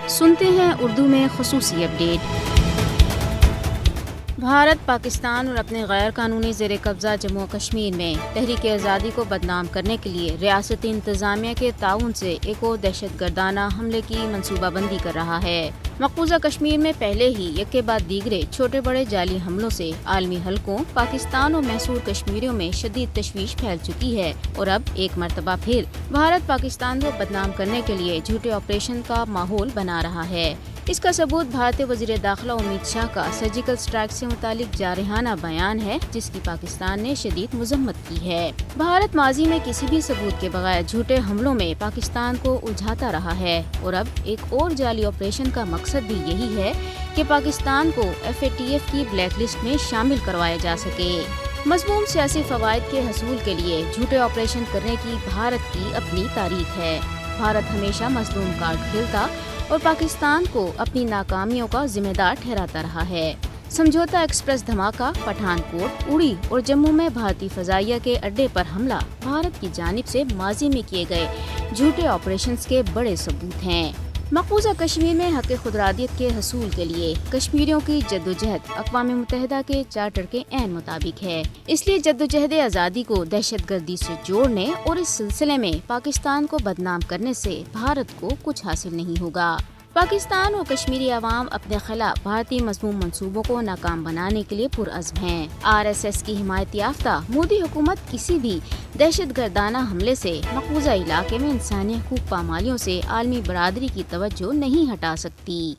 سنتے ہیں اردو میں خصوصی اپڈیٹ۔ بھارت پاکستان اور اپنے غیر قانونی زیر قبضہ جموں و کشمیر میں تحریک آزادی کو بدنام کرنے کے لیے ریاستی انتظامیہ کے تعاون سے ایک اور دہشت گردانہ حملے کی منصوبہ بندی کر رہا ہے۔ مقبوضہ کشمیر میں پہلے ہی یک کے بعد دیگرے چھوٹے بڑے جعلی حملوں سے عالمی حلقوں، پاکستان اور محصور کشمیریوں میں شدید تشویش پھیل چکی ہے اور اب ایک مرتبہ پھر بھارت پاکستان کو بدنام کرنے کے لیے جھوٹے آپریشن کا ماحول بنا رہا ہے۔ اس کا ثبوت بھارتی وزیر داخلہ امت شاہ کا سرجیکل اسٹرائیک سے متعلق جارحانہ بیان ہے، جس کی پاکستان نے شدید مذمت کی ہے۔ بھارت ماضی میں کسی بھی ثبوت کے بغیر جھوٹے حملوں میں پاکستان کو الجھاتا رہا ہے اور اب ایک اور جعلی آپریشن کا مقصد بھی یہی ہے کہ پاکستان کو FATF کی بلیک لسٹ میں شامل کروایا جا سکے۔ مضمون سیاسی فوائد کے حصول کے لیے جھوٹے آپریشن کرنے کی بھارت کی اپنی تاریخ ہے۔ بھارت ہمیشہ مظلوم کارڈ کھیلتا اور پاکستان کو اپنی ناکامیوں کا ذمہ دار ٹھہراتا رہا ہے۔ سمجھوتہ ایکسپریس دھماکہ، پٹھان کوٹ، اڑی اور جموں میں بھارتی فضائیہ کے اڈے پر حملہ بھارت کی جانب سے ماضی میں کیے گئے جھوٹے آپریشنز کے بڑے ثبوت ہیں۔ مقبوضہ کشمیر میں حق خودارادیت کے حصول کے لیے کشمیریوں کی جدوجہد اقوام متحدہ کے چارٹر کے عین مطابق ہے۔ اس لیے جدوجہد آزادی کو دہشت گردی سے جوڑنے اور اس سلسلے میں پاکستان کو بدنام کرنے سے بھارت کو کچھ حاصل نہیں ہوگا۔ پاکستان اور کشمیری عوام اپنے خلاف بھارتی مذموم منصوبوں کو ناکام بنانے کے لیے پرعزم ہیں۔ RSS کی حمایت یافتہ مودی حکومت کسی بھی دہشت گردانہ حملے سے مقبوضہ علاقے میں انسانی حقوق پامالیوں سے عالمی برادری کی توجہ نہیں ہٹا سکتی۔